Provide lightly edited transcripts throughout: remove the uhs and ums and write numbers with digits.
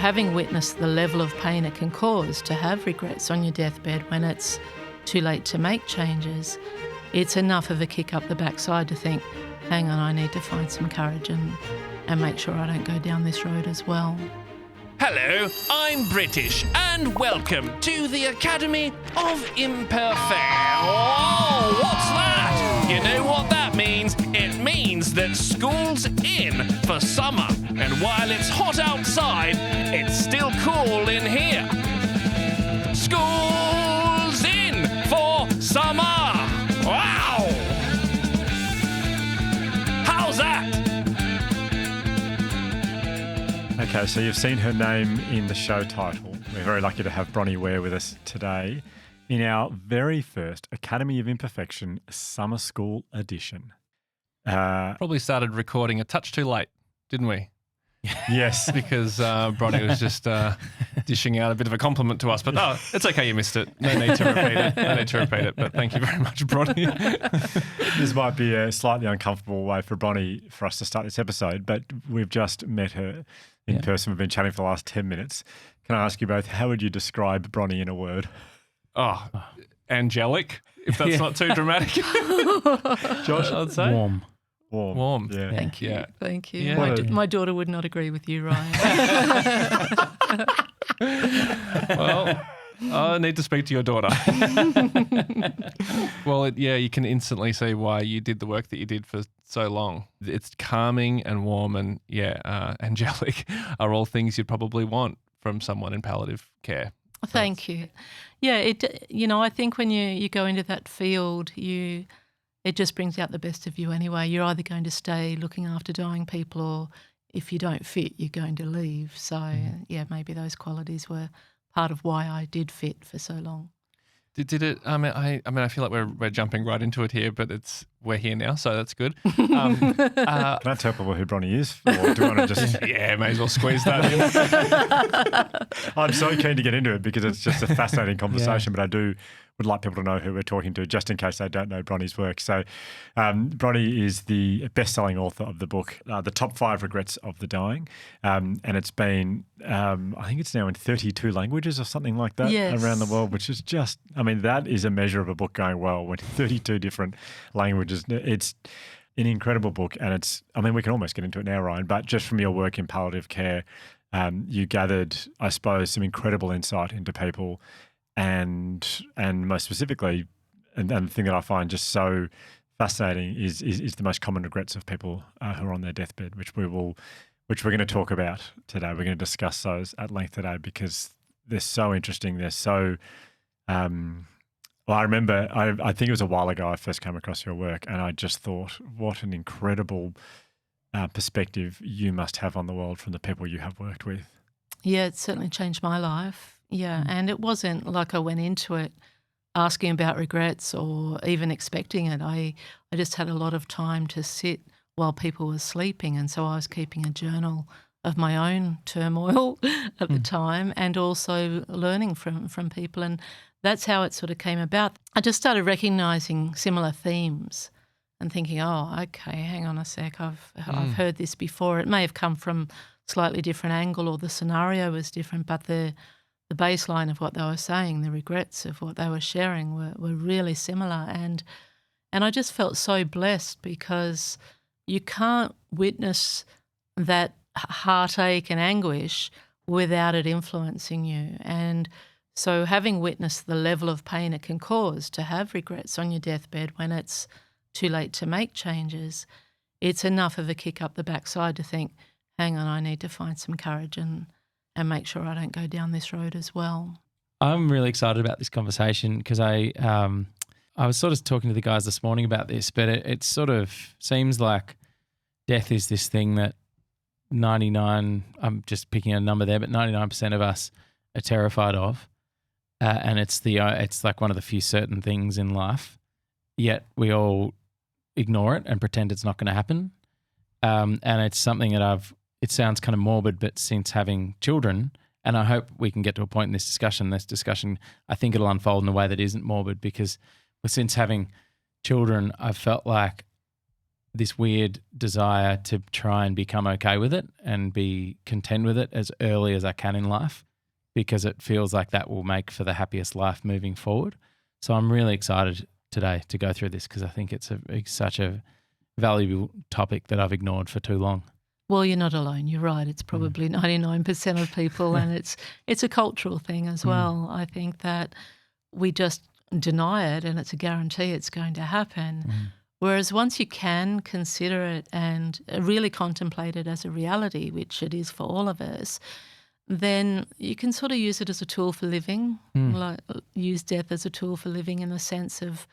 having witnessed the level of pain it can cause to have regrets on your deathbed when it's too late to make changes, it's enough of a kick up the backside to think, hang on, I need to find some courage and make sure I don't go down this road as well. Hello, I'm British, and welcome to the Academy of Imperfection. Oh, what's that? You know what that means? It means that school's in for summer, and while it's hot outside, it's still cool in here. School's in for summer! Wow! How's that? Okay, so you've seen her name in the show title. We're very lucky to have Bronnie Ware with us today in our very first Academy of Imperfection Summer School edition. Probably started recording a touch too late, didn't we? Yes. Because Bronnie was just dishing out a bit of a compliment to us. But no, it's okay, you missed it. No need to repeat it. But thank you very much, Bronnie. This might be a slightly uncomfortable way for Bronnie for us to start this episode, but we've just met her in person. We've been chatting for the last 10 minutes. Can I ask you both, how would you describe Bronnie in a word? Oh, angelic, if that's not too dramatic. Josh? I'd say. Warm. Yeah. Thank you. Yeah. Thank you. Yeah. My daughter would not agree with you, Ryan. Well, I need to speak to your daughter. Well, you can instantly see why you did the work that you did for so long. It's calming and warm and, angelic are all things you'd probably want from someone in palliative care. Thank you. Yeah, I think when you go into that field, it just brings out the best of you anyway. You're either going to stay looking after dying people, or if you don't fit, you're going to leave. So, maybe those qualities were part of why I did fit for so long. Did it? I mean, I feel like we're jumping right into it here, but we're here now, so that's good. Can I tell people who Bronnie is? Or do you want to just... may as well squeeze that in. I'm so keen to get into it because it's just a fascinating conversation, but I would like people to know who we're talking to, just in case they don't know Bronnie's work. So Bronnie is the best-selling author of the book, The Top 5 Regrets of the Dying, and it's been, I think it's now in 32 languages or something like that around the world, which is just, that is a measure of a book going well when 32 different languages. It's an incredible book, and we can almost get into it now, Ryan, but just from your work in palliative care, you gathered, I suppose, some incredible insight into people. And most specifically, and the thing that I find just so fascinating is the most common regrets of people who are on their deathbed, which we're going to talk about today. We're going to discuss those at length today because they're so interesting. They're so. I remember, I think it was a while ago I first came across your work, and I just thought, what an incredible perspective you must have on the world from the people you have worked with. Yeah, it certainly changed my life. Yeah, and it wasn't like I went into it asking about regrets or even expecting it. I just had a lot of time to sit while people were sleeping, and so I was keeping a journal of my own turmoil at the time and also learning from people, and that's how it sort of came about. I just started recognising similar themes and thinking, oh, okay, hang on a sec, I've heard this before. It may have come from slightly different angle or the scenario was different, but the baseline of what they were saying, the regrets of what they were sharing were really similar. And I just felt so blessed because you can't witness that heartache and anguish without it influencing you. And so having witnessed the level of pain it can cause to have regrets on your deathbed when it's too late to make changes, it's enough of a kick up the backside to think, hang on, I need to find some courage and make sure I don't go down this road as well. I'm really excited about this conversation because I was sort of talking to the guys this morning about this, but it sort of seems like death is this thing that 99, I'm just picking a number there, but 99% of us are terrified of. And it's like one of the few certain things in life, yet we all ignore it and pretend it's not going to happen. And it's something that it sounds kind of morbid, but since having children, and I hope we can get to a point in this discussion, I think it'll unfold in a way that isn't morbid because since having children, I've felt like this weird desire to try and become okay with it and be content with it as early as I can in life, because it feels like that will make for the happiest life moving forward. So I'm really excited today to go through this because I think it's such a valuable topic that I've ignored for too long. Well, you're not alone. You're right. It's probably 99% of people, and it's a cultural thing as well. I think that we just deny it, and it's a guarantee it's going to happen. Whereas once you can consider it and really contemplate it as a reality, which it is for all of us, then you can sort of use it as a tool for living, like use death as a tool for living in the sense of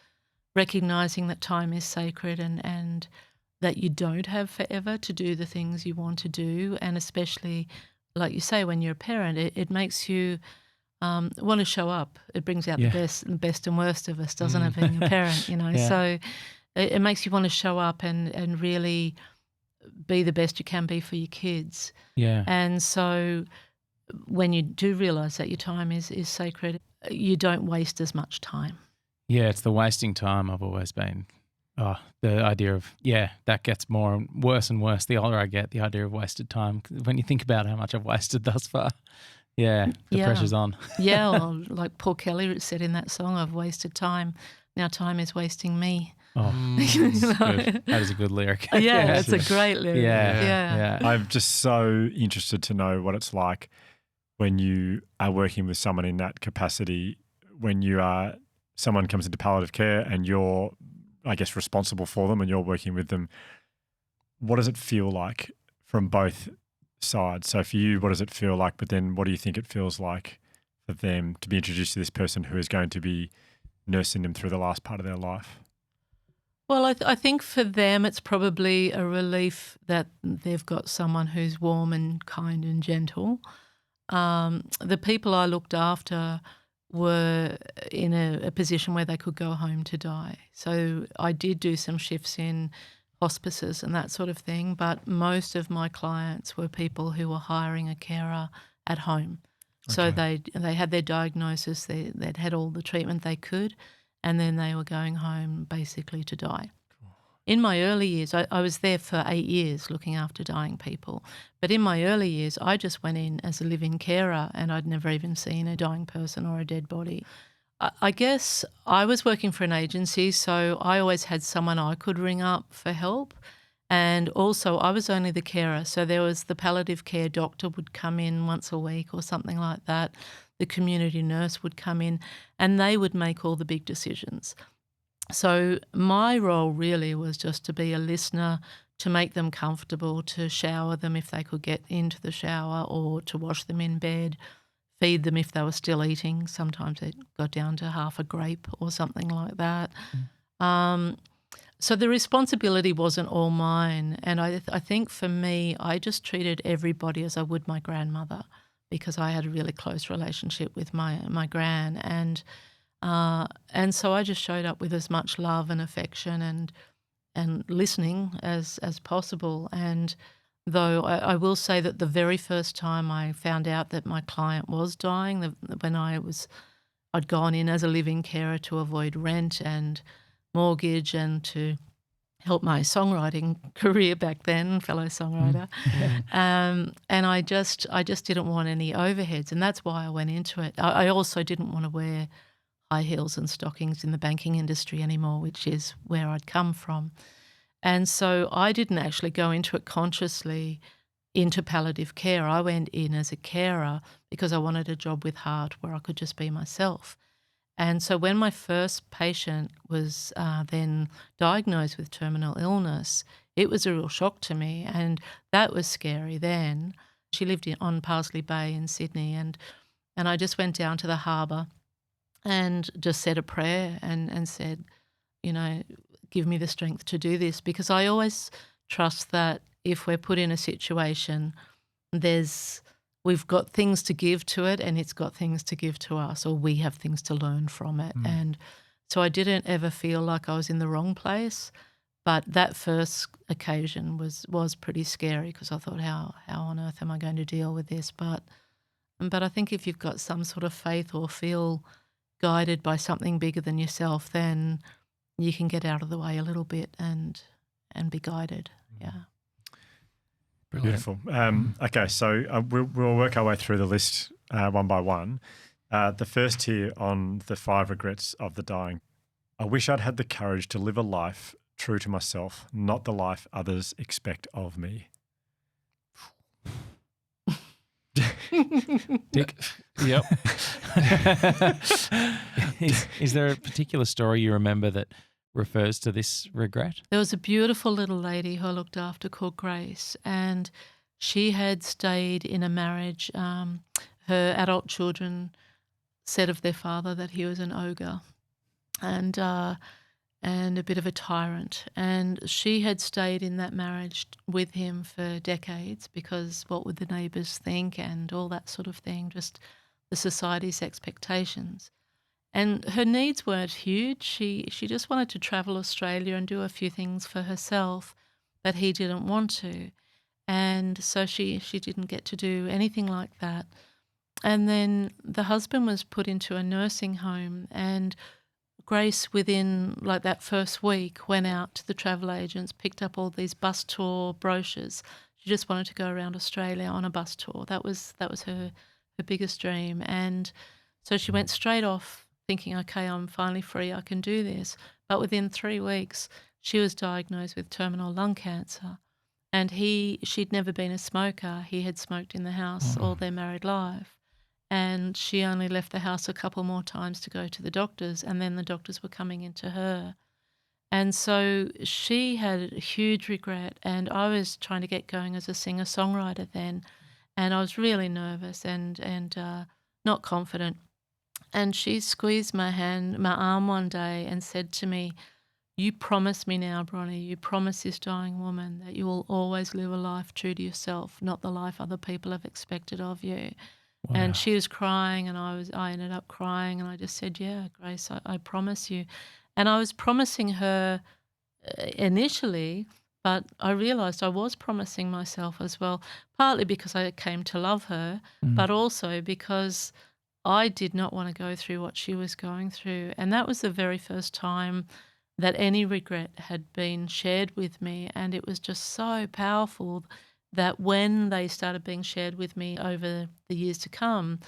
recognising that time is sacred and that you don't have forever to do the things you want to do. And especially, like you say, when you're a parent, it makes you want to show up. It brings out the best and worst of us, doesn't it, being a parent, you know? Yeah. So it makes you want to show up and really be the best you can be for your kids. Yeah. And so when you do realise that your time is sacred, you don't waste as much time. Yeah, it's the wasting time I've always been. Oh, the idea of, that gets more and worse the older I get, the idea of wasted time. When you think about how much I've wasted thus far, the pressure's on. Yeah, well, like Paul Kelly said in that song, I've wasted time. Now time is wasting me. Oh, good. That is a good lyric. Yeah, it's a great lyric. Yeah. I'm just so interested to know what it's like when you are working with someone in that capacity, when someone comes into palliative care and you're, I guess, responsible for them and you're working with them. What does it feel like from both sides? So for you, what does it feel like? But then what do you think it feels like for them to be introduced to this person who is going to be nursing them through the last part of their life? Well, I think for them it's probably a relief that they've got someone who's warm and kind and gentle. The people I looked after were in a position where they could go home to die. So I did do some shifts in hospices and that sort of thing, but most of my clients were people who were hiring a carer at home. Okay. So they had their diagnosis, they'd had all the treatment they could, and then they were going home basically to die. Cool. In my early years, I was there for 8 years looking after dying people. But in my early years, I just went in as a live-in carer and I'd never even seen a dying person or a dead body. I guess I was working for an agency, so I always had someone I could ring up for help. And also I was only the carer, so there was the palliative care doctor would come in once a week or something like that. The community nurse would come in and they would make all the big decisions. So my role really was just to be a listener, to make them comfortable, to shower them if they could get into the shower or to wash them in bed, feed them if they were still eating. Sometimes it got down to half a grape or something like that. So the responsibility wasn't all mine. And I think for me, I just treated everybody as I would my grandmother because I had a really close relationship with my gran. And so I just showed up with as much love and affection and listening as possible. And though I will say that the very first time I found out that my client was dying, when I'd gone in as a living carer to avoid rent and mortgage and to help my songwriting career back then, fellow songwriter. And I just didn't want any overheads, and that's why I went into it. I also didn't want to wear high heels and stockings in the banking industry anymore, which is where I'd come from. And so I didn't actually go into it consciously into palliative care. I went in as a carer because I wanted a job with heart where I could just be myself. And so when my first patient was then diagnosed with terminal illness, it was a real shock to me, and that was scary then. She lived on Parsley Bay in Sydney, and I just went down to the harbour and just said a prayer and said, give me the strength to do this, because I always trust that if we're put in a situation, we've got things to give to it and it's got things to give to us, or we have things to learn from it. And so I didn't ever feel like I was in the wrong place, but that first occasion was pretty scary because I thought, how on earth am I going to deal with this? But I think if you've got some sort of faith or feel guided by something bigger than yourself, then you can get out of the way a little bit and and be guided. Yeah. Brilliant. Beautiful. Okay, so we'll work our way through the list one by one. The first here on the 5 regrets of the dying. I wish I'd had the courage to live a life true to myself, not the life others expect of me. Dick. Yep. Is there a particular story you remember that refers to this regret? There was a beautiful little lady who I looked after called Grace, and she had stayed in a marriage. Her adult children said of their father that he was an ogre and a bit of a tyrant. And she had stayed in that marriage with him for decades because what would the neighbours think and all that sort of thing, just the society's expectations. And her needs weren't huge. She just wanted to travel Australia and do a few things for herself that he didn't want to. And so she didn't get to do anything like that. And then the husband was put into a nursing home, and Grace, within like that first week, went out to the travel agents, picked up all these bus tour brochures. She just wanted to go around Australia on a bus tour. That was her biggest dream. And so she went straight off thinking, okay, I'm finally free, I can do this. But within 3 weeks, she was diagnosed with terminal lung cancer. And she'd never been a smoker. He had smoked in the house all their married life. And she only left the house a couple more times to go to the doctors, and then the doctors were coming into her. And so she had a huge regret, and I was trying to get going as a singer-songwriter then, and I was really nervous and not confident. And she squeezed my arm one day and said to me, "You promise me now, Bronnie, you promise this dying woman that you will always live a life true to yourself, not the life other people have expected of you." Wow. And she was crying, and I ended up crying, and I just said, "Yeah, Grace, I promise you." And I was promising her initially, but I realised I was promising myself as well, partly because I came to love her, but also because I did not want to go through what she was going through. And that was the very first time that any regret had been shared with me, and it was just so powerful that when they started being shared with me over the years to come,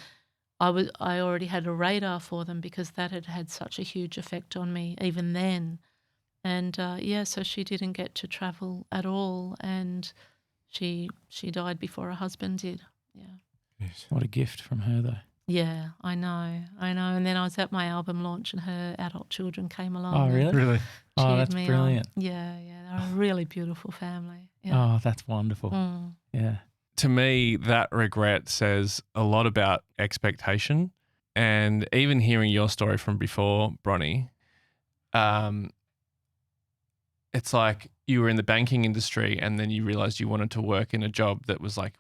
I already had a radar for them because that had had such a huge effect on me even then. And so she didn't get to travel at all, and she died before her husband did. Yeah. Yes. What a gift from her, though. Yeah, I know. And then I was at my album launch, and her adult children came along. Oh, and really? Really? Oh, cheered that's me on. brilliant. Yeah, they're a really beautiful family. Yeah. Oh, that's wonderful. Yeah. To me, that regret says a lot about expectation. And even hearing your story from before, Bronnie, it's like you were in the banking industry and then you realized you wanted to work in a job that was like,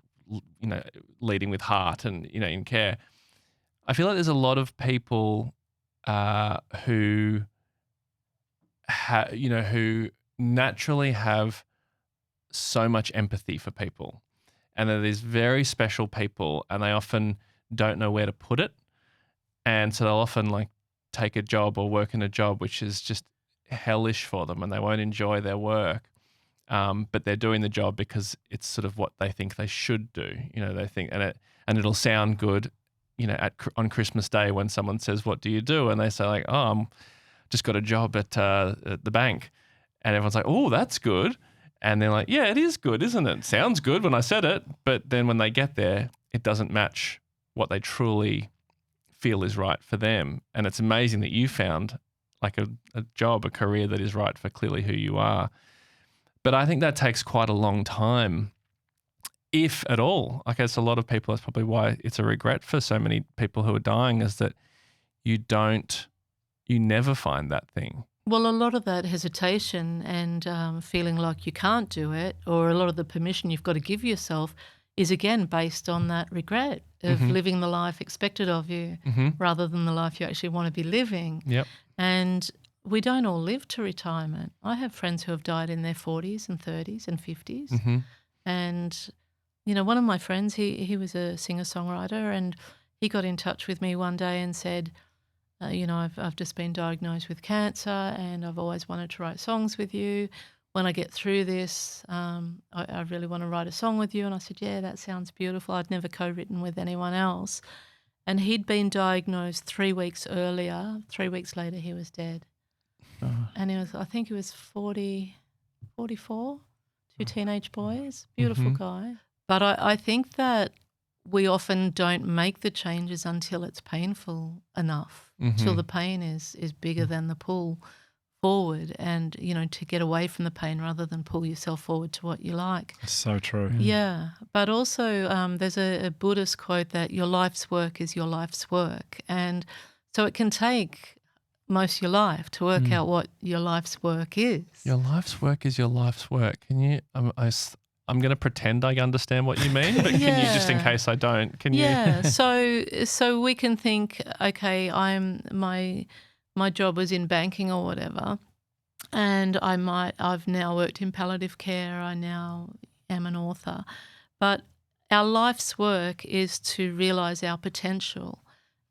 leading with heart and, in care. I feel like there's a lot of people who naturally have so much empathy for people, and they're these very special people, and they often don't know where to put it, and so they'll often like take a job or work in a job which is just hellish for them, and they won't enjoy their work, but they're doing the job because it's sort of what they think they should do. They think, and it'll sound good, on Christmas Day when someone says, "What do you do?" and they say like, "Oh, I'm just got a job at the bank," and everyone's like, "Oh, that's good." And they're like, "Yeah, it is good, isn't it? Sounds good when I said it." But then when they get there, it doesn't match what they truly feel is right for them. And it's amazing that you found like a job, a career that is right for clearly who you are. But I think that takes quite a long time, if at all. I guess a lot of people, that's probably why it's a regret for so many people who are dying, is that you never find that thing. Well, a lot of that hesitation and feeling like you can't do it, or a lot of the permission you've got to give yourself, is again based on that regret of living the life expected of you rather than the life you actually want to be living. Yep. And we don't all live to retirement. I have friends who have died in their 40s and 30s and 50s. And, one of my friends, he was a singer-songwriter, and he got in touch with me one day and said, I've just been diagnosed with cancer and I've always wanted to write songs with you. when I get through this, I really want to write a song with you. And I said, yeah, that sounds beautiful. I'd never co-written with anyone else. And he'd been diagnosed 3 weeks earlier. 3 weeks later, he was dead. Oh. And I think he was 44, two teenage boys, beautiful guy. But I think that we often don't make the changes until it's painful enough, till the pain is bigger than the pull forward, and, to get away from the pain rather than pull yourself forward to what you like. It's so true. Yeah. But also there's a Buddhist quote that your life's work is your life's work. And so it can take most of your life to work out what your life's work is. Your life's work is your life's work. Can you? I'm going to pretend I understand what you mean, but can you, just in case I don't, can you? Yeah. So we can think, okay, my job was in banking or whatever, and I've now worked in palliative care. I now am an author, but our life's work is to realise our potential.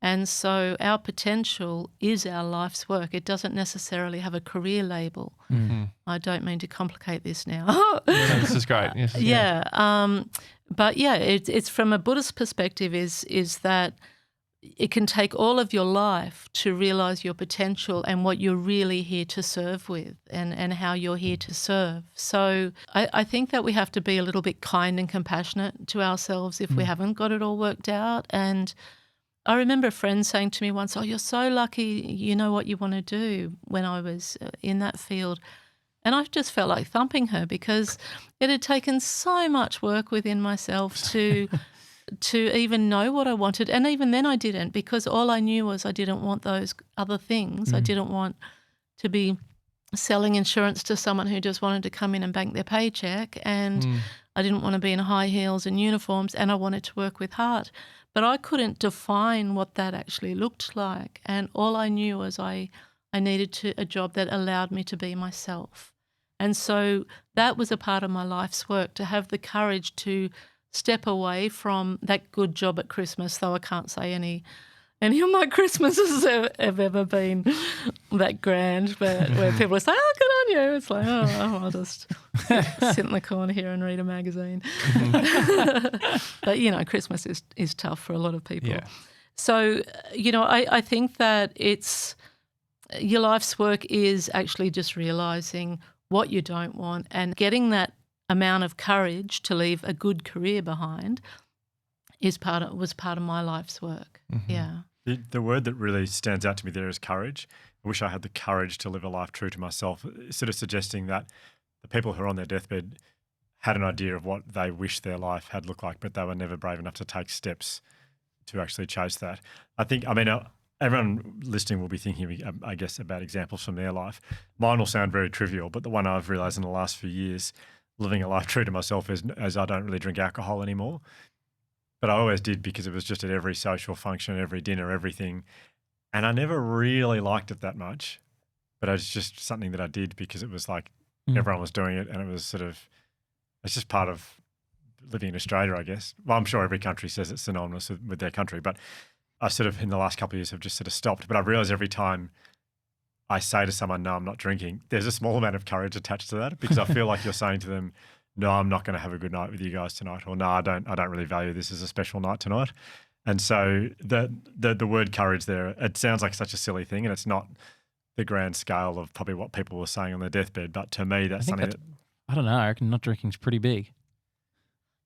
And so our potential is our life's work. It doesn't necessarily have a career label. I don't mean to complicate this now. No, this is great. Yes, But yeah, it's from a Buddhist perspective is that it can take all of your life to realise your potential and what you're really here to serve with, and how you're here to serve. So I think that we have to be a little bit kind and compassionate to ourselves if we haven't got it all worked out. And I remember a friend saying to me once, oh, you're so lucky you know what you want to do, when I was in that field. And I just felt like thumping her, because it had taken so much work within myself to even know what I wanted. And even then I didn't, because all I knew was I didn't want those other things. I didn't want to be selling insurance to someone who just wanted to come in and bank their paycheck. And I didn't want to be in high heels and uniforms, and I wanted to work with heart. But I couldn't define what that actually looked like. And all I knew was I needed a job that allowed me to be myself. And so that was a part of my life's work, to have the courage to step away from that good job at Christmas, though I can't say any of my Christmases have ever been that grand, but where people say, oh, good on you. It's like, oh, I'll just sit in the corner here and read a magazine. But, Christmas is tough for a lot of people. Yeah. So, I think that your life's work is actually just realising what you don't want, and getting that amount of courage to leave a good career behind was part of my life's work. Yeah. The word that really stands out to me there is courage. I wish I had the courage to live a life true to myself, sort of suggesting that the people who are on their deathbed had an idea of what they wish their life had looked like, but they were never brave enough to take steps to actually chase that. Everyone listening will be thinking, I guess, about examples from their life. Mine will sound very trivial, but the one I've realised in the last few years, living a life true to myself, is as I don't really drink alcohol anymore. But I always did, because it was just at every social function, every dinner, everything. And I never really liked it that much, but it's just something that I did because it was like everyone was doing it, and it was it's just part of living in Australia, I guess. Well, I'm sure every country says it's synonymous with their country, but I in the last couple of years have just stopped. But I realise every time I say to someone, no, I'm not drinking, there's a small amount of courage attached to that, because I feel like you're saying to them, no, I'm not going to have a good night with you guys tonight, or no, I don't really value this as a special night tonight. And so the word courage there, it sounds like such a silly thing, and it's not the grand scale of probably what people were saying on their deathbed. But to me, that's something that I don't know. I reckon not drinking's pretty big.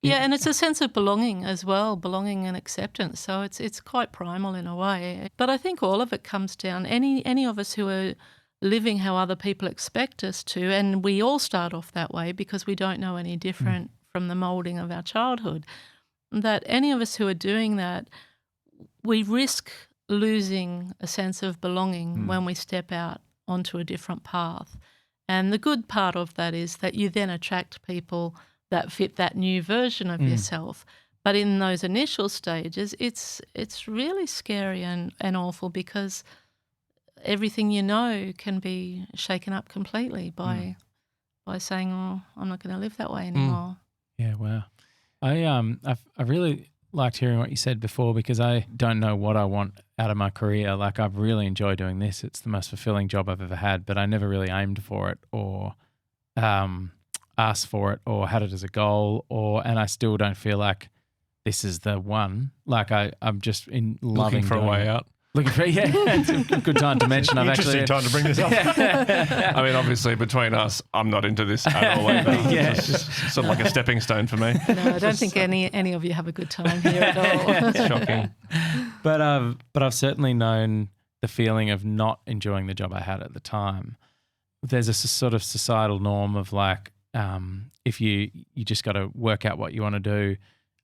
Yeah, and it's a sense of belonging as well, belonging and acceptance. So it's quite primal in a way. But I think all of it comes down, any of us who are living how other people expect us to, and we all start off that way because we don't know any different from the moulding of our childhood, that any of us who are doing that, we risk losing a sense of belonging when we step out onto a different path. And the good part of that is that you then attract people that fit that new version of yourself. But in those initial stages, it's really scary and awful, because everything you know can be shaken up completely by saying, oh, I'm not going to live that way anymore. Yeah, wow. I really liked hearing what you said before, because I don't know what I want out of my career. Like, I've really enjoyed doing this. It's the most fulfilling job I've ever had, but I never really aimed for it or asked for it or had it as a goal, and I still don't feel like this is the one. Like I'm just loving Looking for a doing way it. out. Looking for it's a good time to mention. I've Interesting time to bring this up. I mean, obviously, between us, I'm not into this at all either. Yeah. It's just sort of like a stepping stone for me. No, I don't think any of you have a good time here at all. It's shocking. But I've certainly known the feeling of not enjoying the job I had at the time. There's a sort of societal norm of like, if you just got to work out what you want to do,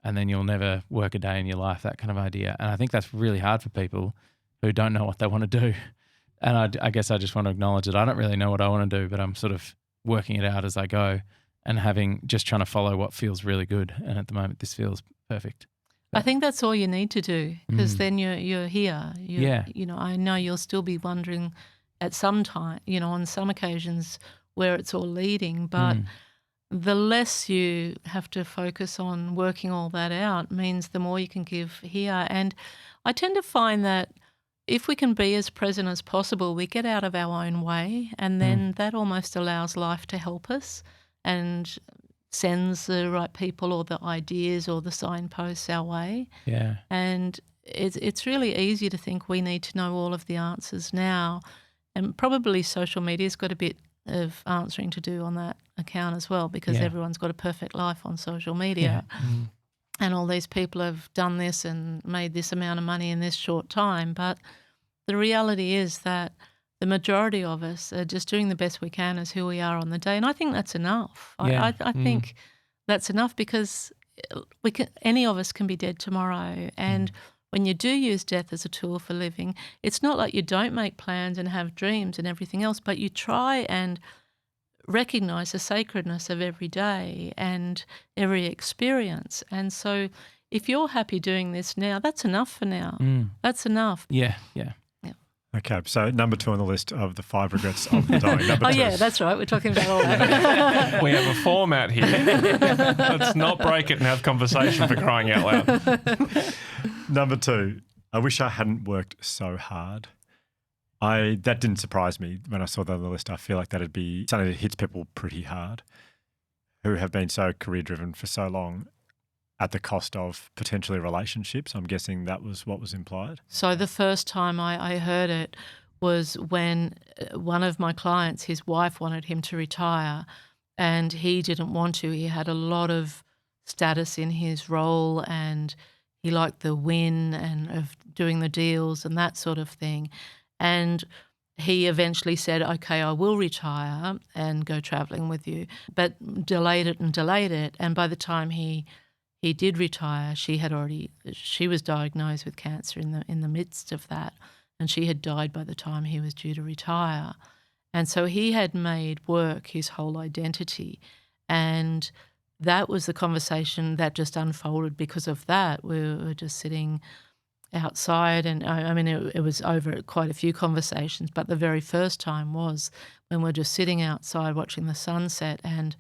and then you'll never work a day in your life, that kind of idea. And I think that's really hard for people who don't know what they want to do. And I guess I just want to acknowledge that I don't really know what I want to do, but I'm sort of working it out as I go and just trying to follow what feels really good. And at the moment, this feels perfect. I think that's all you need to do, because then you're here. You know, I know you'll still be wondering at some time, you know, on some occasions where it's all leading, but the less you have to focus on working all that out means the more you can give here. And I tend to find that if we can be as present as possible, we get out of our own way, and then that almost allows life to help us and sends the right people or the ideas or the signposts our way. Yeah. And it's really easy to think we need to know all of the answers now, and probably social media's got a bit of answering to do on that account as well, because everyone's got a perfect life on social media. Yeah. And all these people have done this and made this amount of money in this short time. But the reality is that the majority of us are just doing the best we can as who we are on the day. And I think that's enough. Yeah. I think that's enough, because any of us can be dead tomorrow. And when you do use death as a tool for living, it's not like you don't make plans and have dreams and everything else, but you try and recognise the sacredness of every day and every experience. And so if you're happy doing this now, that's enough for now. That's enough. Yeah. Okay, so number 2 on the list of the 5 regrets of the dying. Number 2. Yeah, that's right. We're talking about all that. We have a format here. Let's not break it and have conversation, for crying out loud. Number 2, I wish I hadn't worked so hard. That didn't surprise me when I saw that on the list. I feel like that'd be something that hits people pretty hard who have been so career-driven for so long at the cost of potentially relationships. I'm guessing that was what was implied. So the first time I heard it was when one of my clients, his wife wanted him to retire, and he didn't want to. He had a lot of status in his role, and he liked the win and of doing the deals and that sort of thing. And he eventually said, okay, I will retire and go travelling with you, but delayed it. And by the time he did retire, she was diagnosed with cancer in the midst of that, and she had died by the time he was due to retire. And so he had made work his whole identity, and that was the conversation that just unfolded because of that. We were just sitting outside, and I mean, it was over quite a few conversations, but the very first time was when we're just sitting outside watching the sunset, and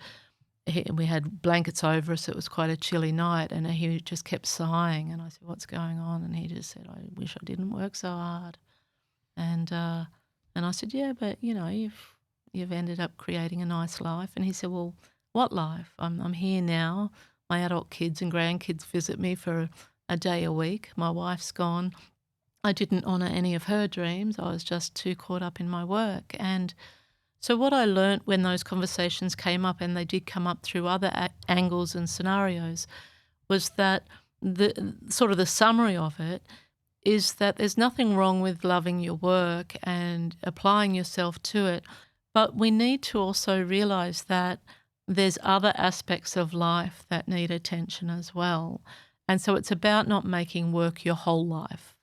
we had blankets over us. It was quite a chilly night, and he just kept sighing. And I said, "What's going on?" And he just said, "I wish I didn't work so hard." And I said, "Yeah, but you know, you've ended up creating a nice life." And he said, "Well, what life? I'm here now. My adult kids and grandkids visit me for a day a week. My wife's gone. I didn't honour any of her dreams. I was just too caught up in my work." And so what I learnt when those conversations came up, and they did come up through other angles and scenarios, was that the summary of it is that there's nothing wrong with loving your work and applying yourself to it, but we need to also realise that there's other aspects of life that need attention as well. And so it's about not making work your whole life.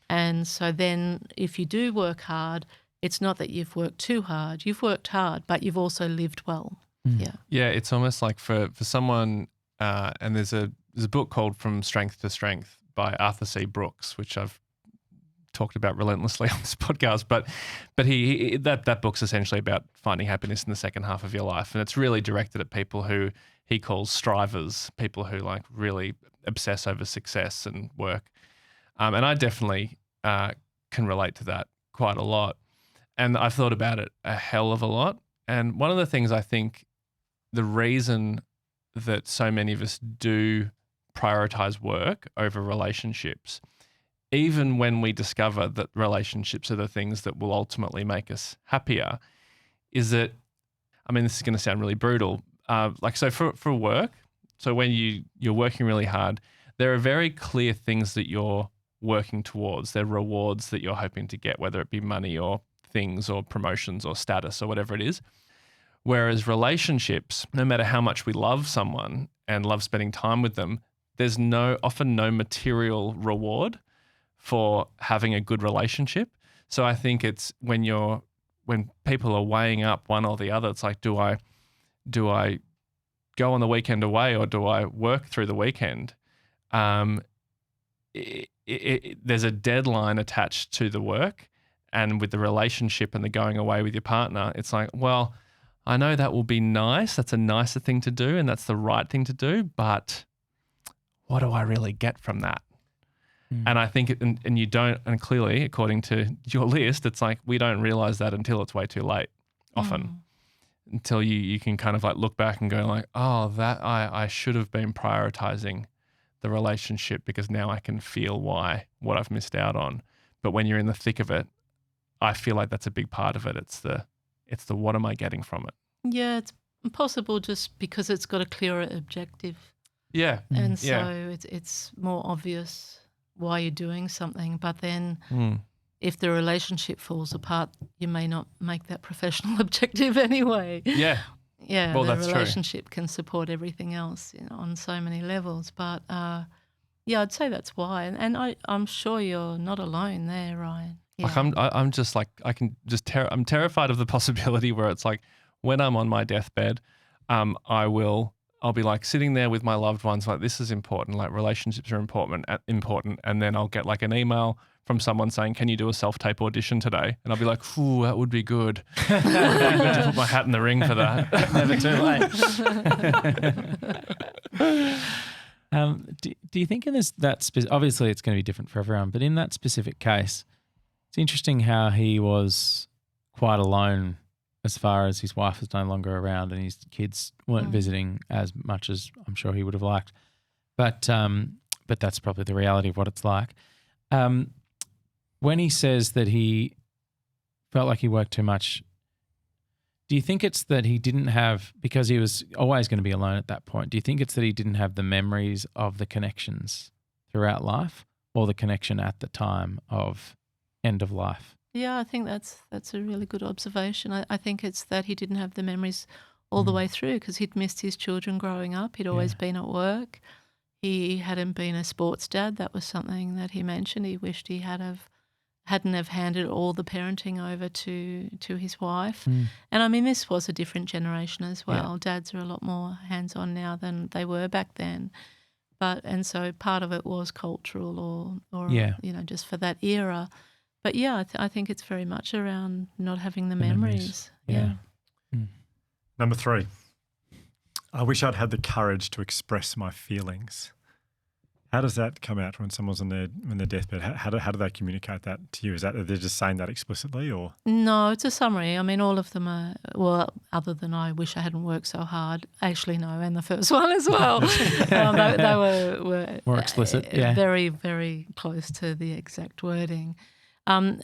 And so then if you do work hard, it's not that you've worked too hard. You've worked hard, but you've also lived well. Yeah. Yeah, it's almost like for someone, and there's a book called From Strength to Strength by Arthur C. Brooks, which I've talked about relentlessly on this podcast. But that book's essentially about finding happiness in the second half of your life, and it's really directed at people who he calls strivers, people who like really obsess over success and work. And I definitely can relate to that quite a lot. And I've thought about it a hell of a lot. And one of the things I think the reason that so many of us do prioritize work over relationships, even when we discover that relationships are the things that will ultimately make us happier, is that, I mean, this is going to sound really brutal. So for work, so when you're working really hard, there are very clear things that you're working towards. They're rewards that you're hoping to get, whether it be money or things or promotions or status or whatever it is. Whereas relationships, no matter how much we love someone and love spending time with them, there's often no material reward for having a good relationship. So I think it's when people are weighing up one or the other, it's like, do I go on the weekend away or do I work through the weekend? There's a deadline attached to the work, and with the relationship and the going away with your partner, it's like, well, I know that will be nice. That's a nicer thing to do and that's the right thing to do, but what do I really get from that? And I think, and you don't, and clearly, according to your list, it's like we don't realize that until it's way too late, often, until you can kind of like look back and go like, oh, that I should have been prioritizing the relationship because now I can feel what I've missed out on. But when you're in the thick of it, I feel like that's a big part of it. It's the what am I getting from it? Yeah, it's possible just because it's got a clearer objective. Yeah. And so it's more obvious why you're doing something. But then if the relationship falls apart, you may not make that professional objective anyway. Yeah. Yeah, well, the that's relationship can support everything else, on so many levels. But I'd say that's why. And I'm sure you're not alone there, Ryan. Yeah. Like I'm just like, I'm terrified of the possibility where it's like when I'm on my deathbed, I'll be like sitting there with my loved ones, like this is important, like relationships are important. And then I'll get like an email from someone saying, can you do a self-tape audition today? And I'll be like, ooh, that would be good. It would be good to put my hat in the ring for that. Never too late. Do you think in obviously it's going to be different for everyone, but in that specific case, it's interesting how he was quite alone as far as his wife was no longer around and his kids weren't visiting as much as I'm sure he would have liked. But that's probably the reality of what it's like. When he says that he felt like he worked too much, do you think it's that he didn't have, because he was always going to be alone at that point, do you think it's that he didn't have the memories of the connections throughout life or the connection at the time of end of life? Yeah, I think that's a really good observation. I think it's that he didn't have the memories all the way through because he'd missed his children growing up. He'd always been at work. He hadn't been a sports dad. That was something that he mentioned. He wished he hadn't have handed all the parenting over to his wife. And I mean, this was a different generation as well. Dads are a lot more hands-on now than they were back then. And so part of it was cultural or just for that era. But I think it's very much around not having the memories. Yeah. Number 3, I wish I'd had the courage to express my feelings. How does that come out when someone's on their deathbed? How do they communicate that to you? Is that they're just saying that explicitly, or? No, it's a summary. I mean, all of them are, well, other than I wish I hadn't worked so hard. Actually, no, and the first one as well. They were more explicit, very, very close to the exact wording.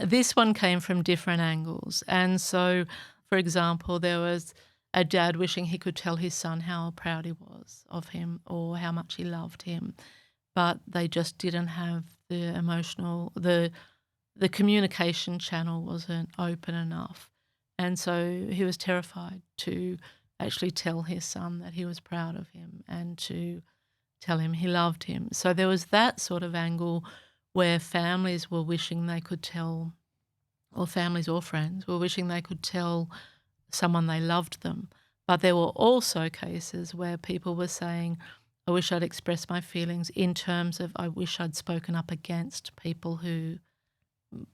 This one came from different angles. And so, for example, there was a dad wishing he could tell his son how proud he was of him or how much he loved him, but they just didn't have the emotional, the communication channel wasn't open enough. And so he was terrified to actually tell his son that he was proud of him and to tell him he loved him. So there was that sort of angle where families were wishing they could tell, or families or friends were wishing they could tell someone they loved them. But there were also cases where people were saying, I wish I'd expressed my feelings in terms of I wish I'd spoken up against people who,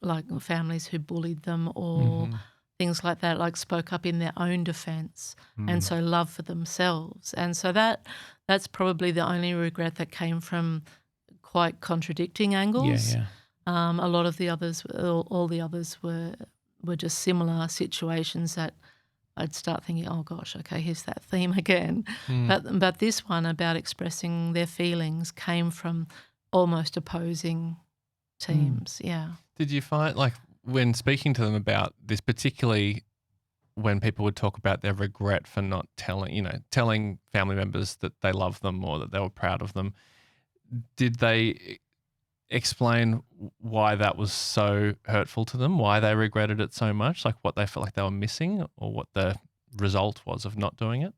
like families who bullied them or things like that, like spoke up in their own defence and so love for themselves. And so that's probably the only regret that came from quite contradicting angles. A lot of the others, all the others were just similar situations that I'd start thinking, oh gosh, okay, here's that theme again. But this one about expressing their feelings came from almost opposing teams. Yeah. Did you find, like, when speaking to them about this, particularly when people would talk about their regret for not telling family members that they love them or that they were proud of them, did they explain why that was so hurtful to them, why they regretted it so much, like what they felt like they were missing or what the result was of not doing it?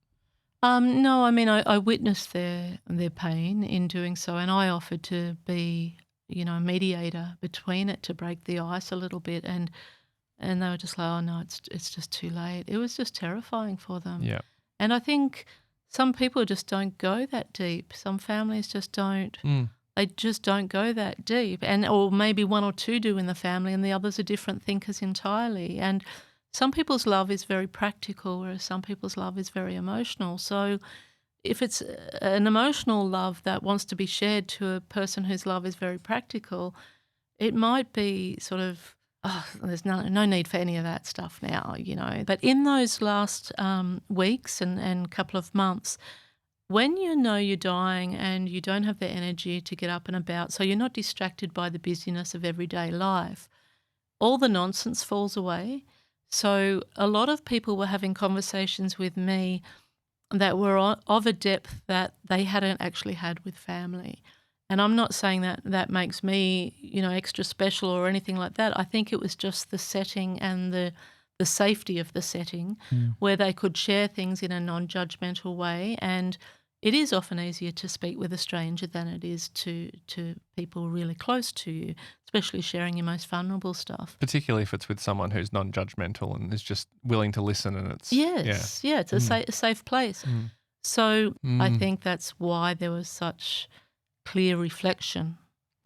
No, I mean, I witnessed their pain in doing so, and I offered to be, a mediator between it to break the ice a little bit, and they were just like, oh no, it's just too late. It was just terrifying for them. Yeah. And I think some people just don't go that deep. Some families just don't. They just don't go that deep, or maybe one or two do in the family, and the others are different thinkers entirely. And some people's love is very practical, whereas some people's love is very emotional. So if it's an emotional love that wants to be shared to a person whose love is very practical, it might be sort of, there's no need for any of that stuff now, But in those last weeks and couple of months, when you know you're dying and you don't have the energy to get up and about, so you're not distracted by the busyness of everyday life, all the nonsense falls away. So a lot of people were having conversations with me that were of a depth that they hadn't actually had with family. And I'm not saying that makes me, extra special or anything like that. I think it was just the setting and the safety of the setting where they could share things in a non-judgmental way. And it is often easier to speak with a stranger than it is to people really close to you, especially sharing your most vulnerable stuff. Particularly if it's with someone who's non-judgmental and is just willing to listen, and it's it's a safe place. So I think that's why there was such clear reflection.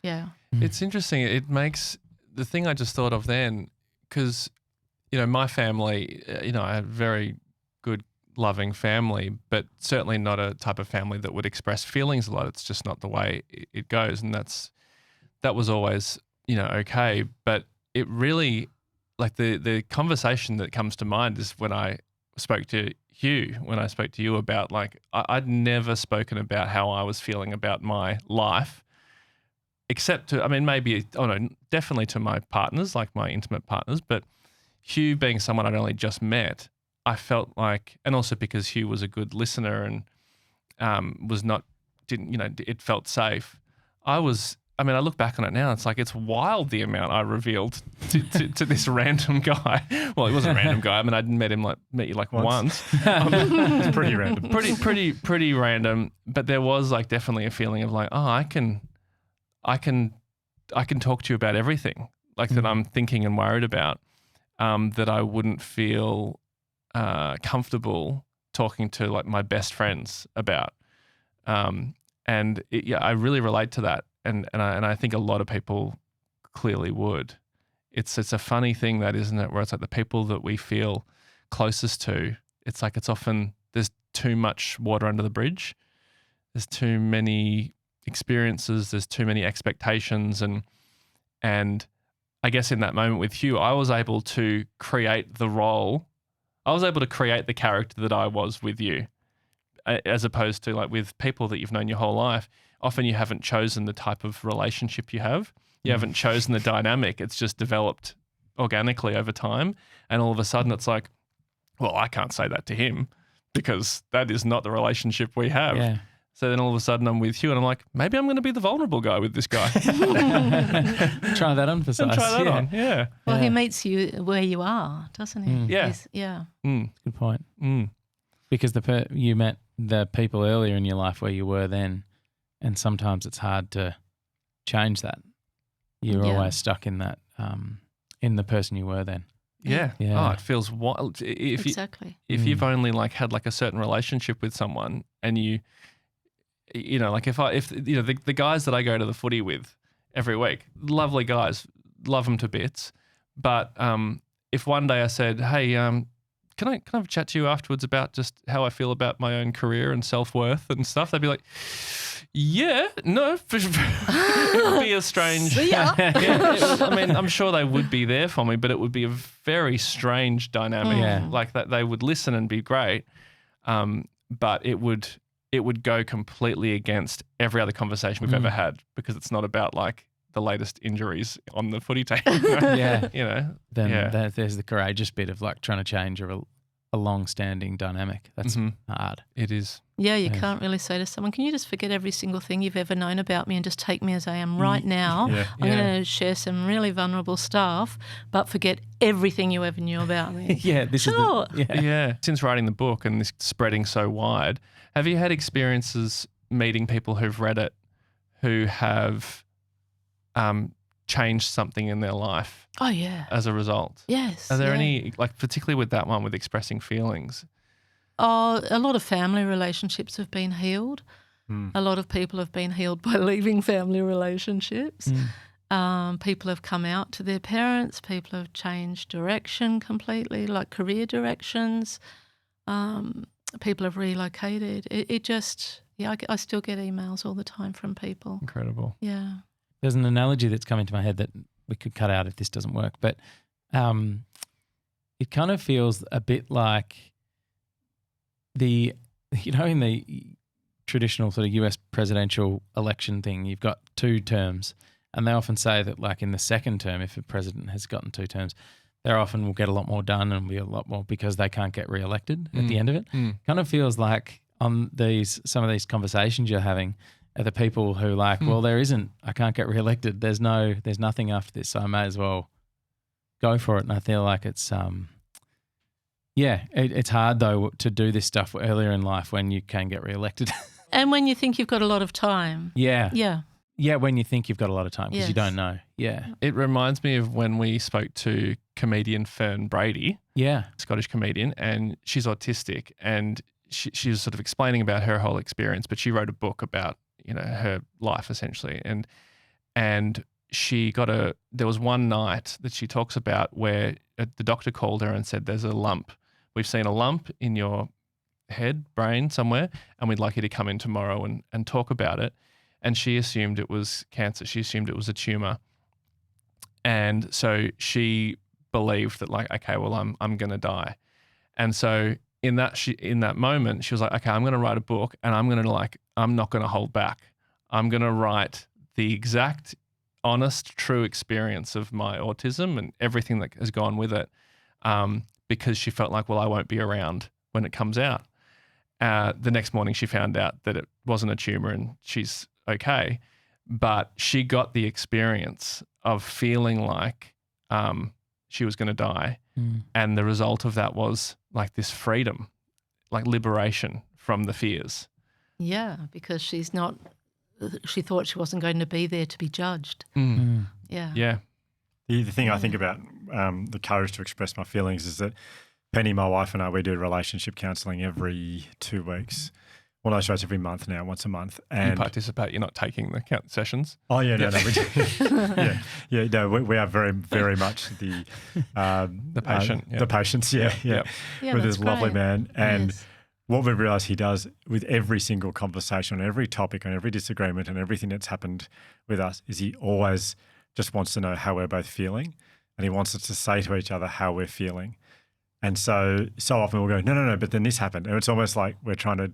Yeah. It's interesting. It makes the thing I just thought of then, because, my family, I had a very good, loving family, but certainly not a type of family that would express feelings a lot. It's just not the way it goes. And that was always, okay. But it really, like the conversation that comes to mind is when I spoke to Hugh, when I spoke to you about, like, I'd never spoken about how I was feeling about my life, except definitely to my partners, like my intimate partners, but Hugh being someone I'd only just met, I felt like, and also because Hugh was a good listener and it felt safe. I look back on it now, it's like, it's wild the amount I revealed to this random guy. Well, he wasn't a random guy. I mean, I'd met you like once. It's pretty random. Pretty random. But there was like definitely a feeling of like, oh, I can talk to you about everything, like that I'm thinking and worried about, that I wouldn't feel comfortable talking to like my best friends about. I really relate to that. And I think a lot of people clearly would. It's a funny thing, that, isn't it? Where it's like the people that we feel closest to, it's like it's often there's too much water under the bridge. There's too many experiences. There's too many expectations, and I guess in that moment with Hugh, I was able to create the role. I was able to create the character that I was with you, as opposed to like with people that you've known your whole life. Often you haven't chosen the type of relationship you have. You haven't chosen the dynamic. It's just developed organically over time. And all of a sudden it's like, well, I can't say that to him because that is not the relationship we have. Yeah. So then all of a sudden I'm with you and I'm like, maybe I'm going to be the vulnerable guy with this guy. Try that on for size. Try that on, yeah. Well, he meets you where you are, doesn't he? Yeah. Yeah. Good point. Because you met the people earlier in your life where you were then, and sometimes it's hard to change that. You're always stuck in that, in the person you were then. Yeah. Yeah. Oh, it feels wild. Exactly. If you've only like had like a certain relationship with someone, and you know, like if the guys that I go to the footy with every week, lovely guys, love them to bits. But if one day I said, hey, can I have a chat to you afterwards about just how I feel about my own career and self-worth and stuff? They'd be like, Yeah, no, it would be a strange. Yeah. I mean, I'm sure they would be there for me, but it would be a very strange dynamic. Yeah. Like that, they would listen and be great, but it would go completely against every other conversation we've ever had, because it's not about like the latest injuries on the footy team. Yeah. You know. Then there's the courageous bit of like trying to change a long-standing dynamic. That's hard. It is. Yeah, you can't really say to someone, can you just forget every single thing you've ever known about me and just take me as I am right now? Yeah. I'm going to share some really vulnerable stuff, but forget everything you ever knew about me. Yeah, this Sure. is the, Yeah. Since writing the book and this spreading so wide, have you had experiences meeting people who've read it who have changed something in their life Oh, yeah. as a result? Yes. Are there yeah. any, like particularly with that one with expressing feelings? Oh, a lot of family relationships have been healed. A lot of people have been healed by leaving family relationships. People have come out to their parents. People have changed direction completely, like career directions. People have relocated. It just, I still get emails all the time from people. Incredible. Yeah. There's an analogy that's come into my head that we could cut out if this doesn't work, but it kind of feels a bit like in the traditional sort of US presidential election thing, you've got 2 terms, and they often say that like in the second term, if a president has gotten 2 terms, they often will get a lot more done and be a lot more because they can't get reelected at the end of it. Kind of feels like on some of these conversations you're having are the people who like, well, I can't get reelected. There's nothing after this, so I may as well go for it. And I feel like it's it's hard though to do this stuff earlier in life when you can get reelected. And when you think you've got a lot of time. Yeah. Yeah. Yeah, when you think you've got a lot of time because you Yes. don't know. Yeah. It reminds me of when we spoke to comedian Fern Brady, Yeah. Scottish comedian, and she's autistic, and she was sort of explaining about her whole experience, but she wrote a book about, her life essentially. And she there was one night that she talks about where the doctor called her and said, there's a lump. We've seen a lump in your head, brain somewhere, and we'd like you to come in tomorrow and talk about it. And she assumed it was cancer. She assumed it was a tumor. And so she believed that like, okay, well, I'm going to die. And so in that moment, she was like, okay, I'm going to write a book, and I'm not going to hold back. I'm going to write the exact, honest, true experience of my autism and everything that has gone with it, because she felt like, well, I won't be around when it comes out. The next morning, she found out that it wasn't a tumor and she's okay, but she got the experience of feeling like she was going to die. And the result of that was like this freedom, like liberation from the fears. Yeah, because she thought she wasn't going to be there to be judged. Yeah. Yeah. The thing I think about the courage to express my feelings is that Penny, my wife, and I, we do relationship counselling every 2 weeks. Well, no, it's every month now, once a month. And You participate, you're not taking the count sessions. Oh yeah, no, we do. No, we are very, very much the patient, yeah. the patients, yeah. Yeah, with that's this lovely great. man, and Yes. what we realise he does with every single conversation, on every topic, on every disagreement, and everything that's happened with us, is he always just wants to know how we're both feeling, and he wants us to say to each other how we're feeling. And so often we'll go, no, but then this happened, and it's almost like we're trying to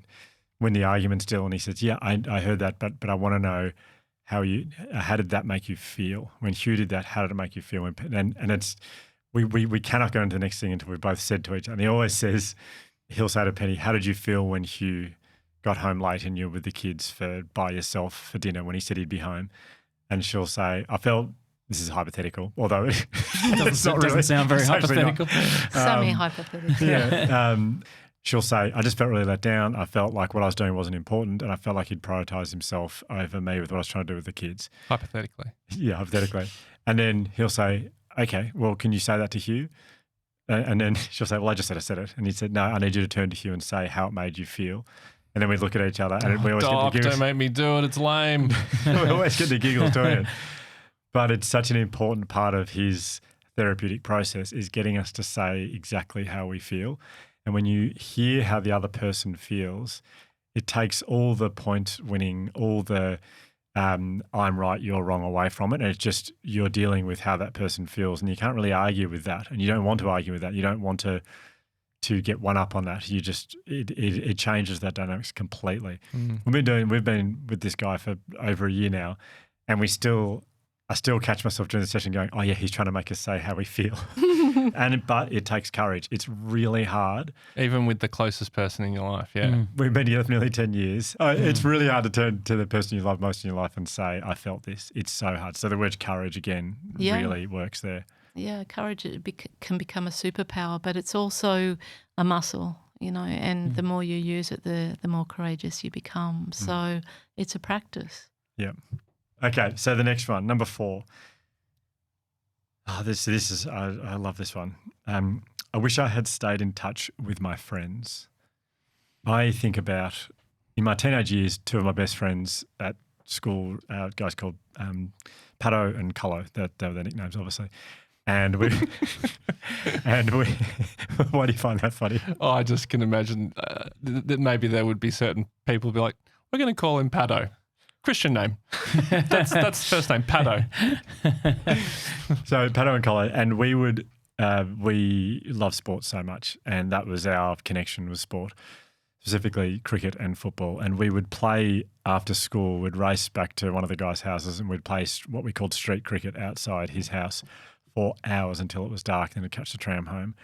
win the argument still. And he says, yeah, I heard that, but I want to know how did that make you feel? When Hugh did that, how did it make you feel? And it's, we cannot go into the next thing until we've both said to each other. And he always says, he'll say to Penny, how did you feel when Hugh got home late and you were with the kids by yourself for dinner when he said he'd be home? And she'll say, I felt, this is hypothetical, although it's not really. Doesn't sound very it's actually not. hypothetical. Semi-hypothetical. Yeah. She'll say, I just felt really let down. I felt like what I was doing wasn't important, and I felt like he'd prioritise himself over me with what I was trying to do with the kids. Hypothetically. Yeah, hypothetically. And then he'll say, okay, well, can you say that to Hugh? And then she'll say, well, I said it. And he said, no, I need you to turn to Hugh and say how it made you feel. And then we'd look at each other and we always get the Doc, giggles. don't make me do it. It's lame. We always get the giggles doing it. But it's such an important part of his therapeutic process is getting us to say exactly how we feel. And when you hear how the other person feels, it takes all the point winning, all the I'm right, you're wrong away from it. And it's just you're dealing with how that person feels, and you can't really argue with that. And you don't want to argue with that. You don't want to get one up on that. You just it changes that dynamics completely. We've been with this guy for over a year now, and I still catch myself during the session going, oh yeah, he's trying to make us say how we feel. But it takes courage. It's really hard. Even with the closest person in your life, yeah. We've been together for nearly 10 years. It's really hard to turn to the person you love most in your life and say, I felt this. It's so hard. So the word courage, again, really works there. Yeah, courage can become a superpower, but it's also a muscle, and the more you use it, the more courageous you become. So it's a practice. Yeah. Okay, so the next one, number 4. Oh, this is I love this one. I wish I had stayed in touch with my friends. I think about, in my teenage years, 2 of my best friends at school, guys called Pato and Colo. They were their nicknames, obviously. And we, why do you find that funny? Oh, I just can imagine that maybe there would be certain people who'd be like, we're going to call him Pato. Christian name. That's first name, Pato. So Pato and Colo, and we love sports so much, and that was our connection with sport, specifically cricket and football. And we would play after school. We'd race back to one of the guys' houses, and we'd play what we called street cricket outside his house for hours until it was dark. Then we'd catch the tram home.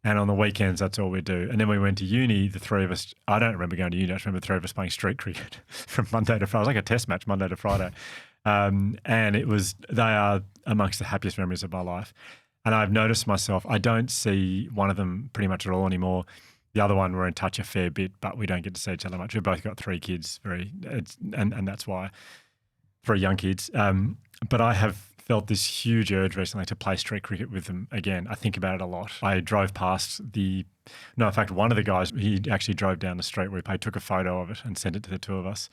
And on the weekends, that's all we do. And then we went to uni, the 3 of us. I don't remember going to uni. I just remember the 3 of us playing street cricket from Monday to Friday. It was like a test match, Monday to Friday. And they are amongst the happiest memories of my life. And I've noticed myself, I don't see one of them pretty much at all anymore. The other one, we're in touch a fair bit, but we don't get to see each other much. We've both got 3 kids, and that's why, 3 young kids. But I have felt this huge urge recently to play street cricket with them again. I think about it a lot. I drove past in fact, one of the guys, he actually drove down the street where he took a photo of it and sent it to the 2 of us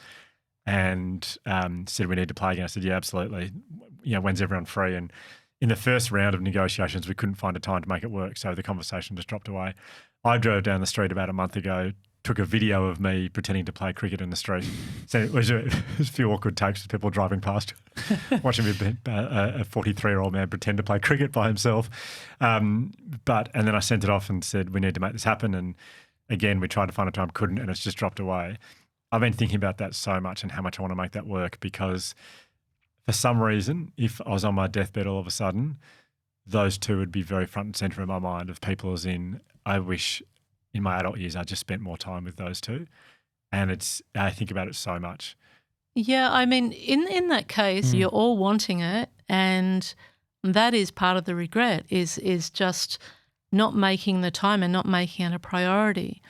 and said, we need to play again. I said, yeah, absolutely. When's everyone free? And in the first round of negotiations, we couldn't find a time to make it work. So the conversation just dropped away. I drove down the street about a month ago, took a video of me pretending to play cricket in the street. So it was a few awkward takes with people driving past, watching me, a 43-year-old man pretend to play cricket by himself. And then I sent it off and said, we need to make this happen. And again, we tried to find a time, couldn't, and it's just dropped away. I've been thinking about that so much and how much I want to make that work, because for some reason, if I was on my deathbed all of a sudden, those 2 would be very front and centre in my mind, of people as in, I wish in my adult years I just spent more time with those 2. And I think about it so much. Yeah, I mean, in that case, you're all wanting it, and that is part of the regret, is just not making the time and not making it a priority.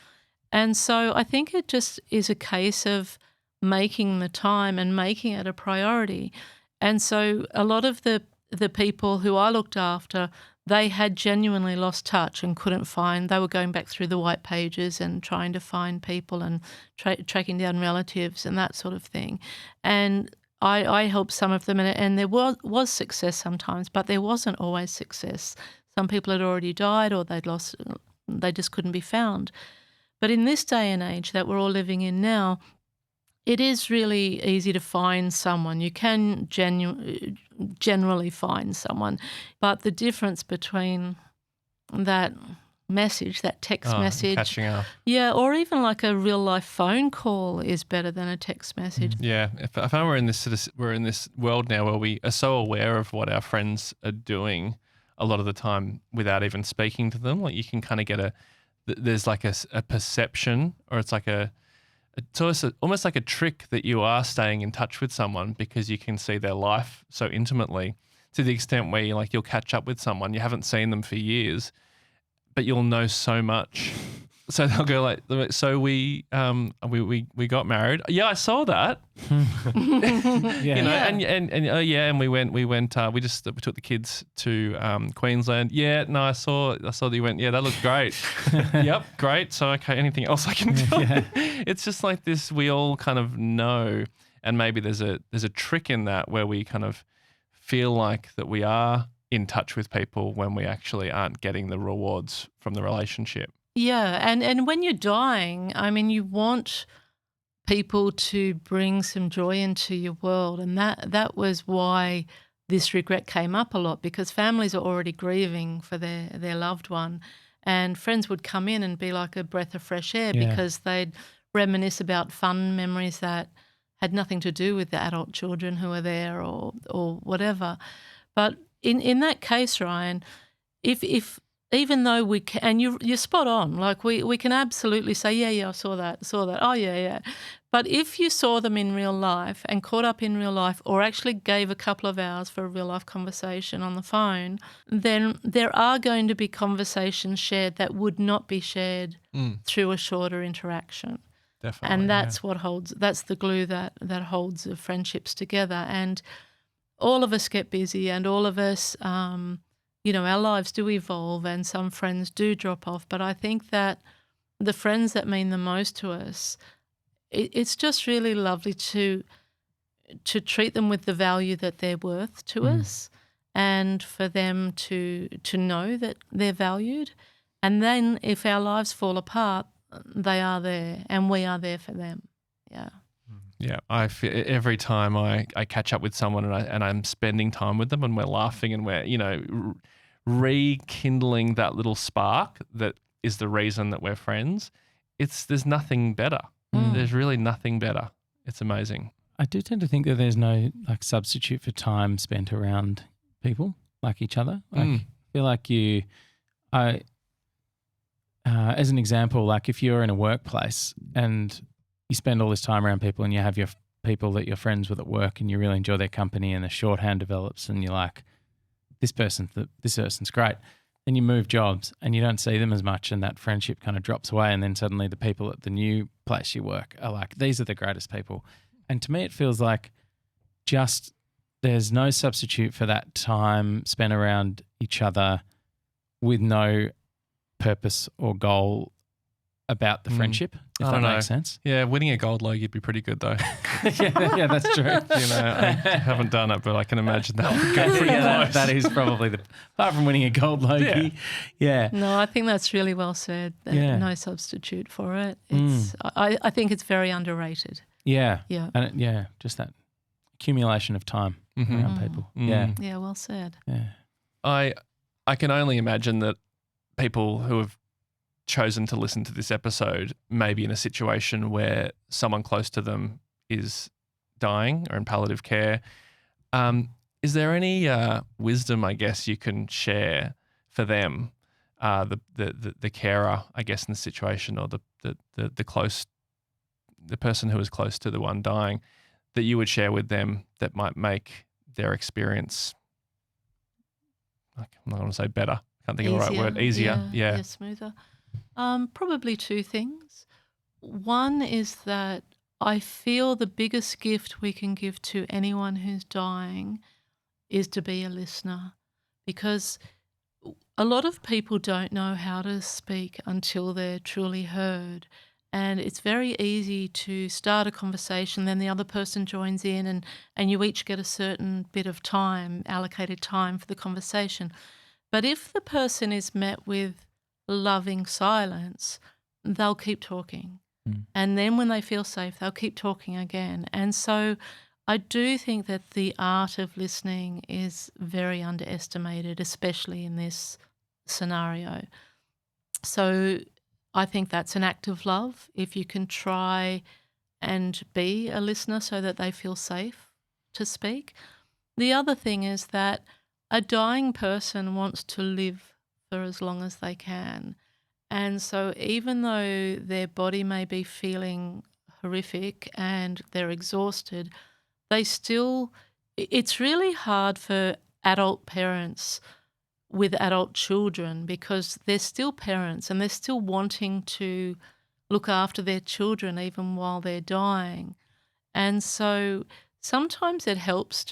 And so I think it just is a case of making the time and making it a priority. And so a lot of the people who I looked after, they had genuinely lost touch and couldn't find. They were going back through the white pages and trying to find people and tracking down relatives and that sort of thing. And I helped some of them, and there was success sometimes, but there wasn't always success. Some people had already died, or they just couldn't be found. But in this day and age that we're all living in now, it is really easy to find someone. You can generally find someone. But the difference between that message, that text message, catching up, or even like a real life phone call, is better than a text message. Yeah, if I we're in this world now where we are so aware of what our friends are doing a lot of the time without even speaking to them. Like, you can kind of get there's like a perception, or it's like almost like a trick that you are staying in touch with someone because you can see their life so intimately, to the extent where you'll catch up with someone, you haven't seen them for years, but you'll know so much. So they'll go like, so we got married. Yeah, I saw that. And we took the kids to Queensland. Yeah, no, I saw that you went. Yeah, that looked great. Yep, great. So okay, anything else I can do? Yeah. It's just like this. We all kind of know, and maybe there's a trick in that where we kind of feel like that we are in touch with people when we actually aren't getting the rewards from the relationship. Yeah, and when you're dying, I mean, you want people to bring some joy into your world. And that was why this regret came up a lot, because families are already grieving for their loved one, and friends would come in and be like a breath of fresh air because they'd reminisce about fun memories that had nothing to do with the adult children who were there or whatever. But in that case, Ryan, if even though we can, and you're spot on, like we can absolutely say, yeah, I saw that, oh yeah. But if you saw them in real life and caught up in real life, or actually gave a couple of hours for a real life conversation on the phone, then there are going to be conversations shared that would not be shared through a shorter interaction. Definitely. And that's the glue that holds the friendships together. And all of us get busy, and all of us, our lives do evolve, and some friends do drop off. But I think that the friends that mean the most to us, it's just really lovely to treat them with the value that they're worth to us, and for them to know that they're valued. And then if our lives fall apart, they are there and we are there for them. Yeah. Yeah, I feel every time I catch up with someone and I'm spending time with them and we're laughing and we're, rekindling that little spark that is the reason that we're friends. There's nothing better. There's really nothing better. It's amazing. I do tend to think that there's no substitute for time spent around people like each other. I feel like as an example, like if you're in a workplace and you spend all this time around people and you have your people that you're friends with at work and you really enjoy their company and the shorthand develops and you're like, this person's great. Then you move jobs and you don't see them as much and that friendship kind of drops away, and then suddenly the people at the new place you work are like, these are the greatest people. And to me it feels like just there's no substitute for that time spent around each other with no purpose or goal about the friendship, if that makes sense. Yeah, winning a gold logie would be pretty good though. yeah, that's true. I haven't done it, but I can imagine that would go pretty close. That is probably apart from winning a gold logie. Yeah. No, I think that's really well said. No substitute for it. I think it's very underrated. Yeah. Yeah. And just that accumulation of time around people. Yeah. Yeah, well said. Yeah. I can only imagine that people who have chosen to listen to this episode may be in a situation where someone close to them is dying or in palliative care. Is there any wisdom, I guess, you can share for them, the carer, I guess, in the situation, or the person who is close to the one dying, that you would share with them that might make their experience, I'm not going to say better, can't think of the right word, easier. Yeah, smoother. Probably two things. One is that I feel the biggest gift we can give to anyone who's dying is to be a listener, because a lot of people don't know how to speak until they're truly heard. And it's very easy to start a conversation, then the other person joins in and you each get a certain bit of time, allocated time for the conversation. But if the person is met with loving silence, they'll keep talking. And then when they feel safe, they'll keep talking again. And so I do think that the art of listening is very underestimated, especially in this scenario. So I think that's an act of love if you can try and be a listener so that they feel safe to speak. The other thing is that a dying person wants to live for as long as they can. And so even though their body may be feeling horrific and they're exhausted, it's really hard for adult parents with adult children, because they're still parents and they're still wanting to look after their children even while they're dying. And so sometimes it helps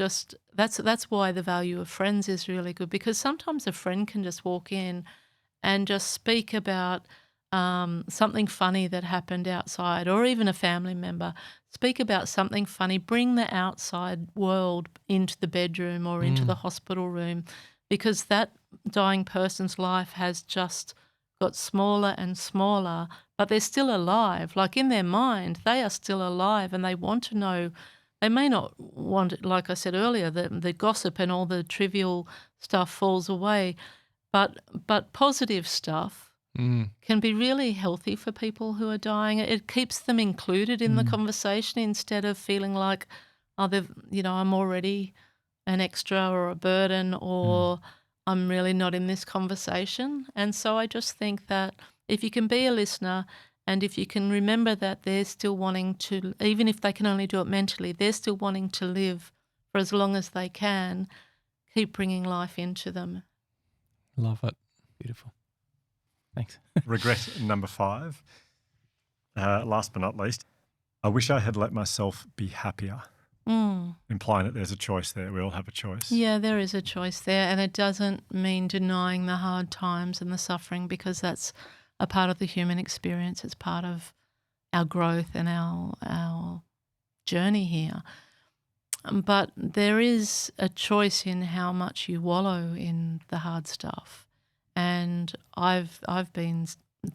that's why the value of friends is really good, because sometimes a friend can just walk in and just speak about something funny that happened outside, or even a family member, speak about something funny, bring the outside world into the bedroom or into the hospital room, because that dying person's life has just got smaller and smaller, but they're still alive. Like in their mind, they are still alive and they want to know. They may not want it, like I said earlier, the gossip and all the trivial stuff falls away, but positive stuff can be really healthy for people who are dying. It keeps them included in the conversation instead of feeling like, oh, I'm already an extra or a burden, or I'm really not in this conversation. And so I just think that if you can be a listener and if you can remember that they're still wanting to, even if they can only do it mentally, they're still wanting to live for as long as they can, keep bringing life into them. Love it. Beautiful. Thanks. Regret number 5. Last but not least, I wish I had let myself be happier. Implying that there's a choice there. We all have a choice. Yeah, there is a choice there, and it doesn't mean denying the hard times and the suffering, because that's a part of the human experience. It's part of our growth and our journey here. But there is a choice in how much you wallow in the hard stuff. And I've been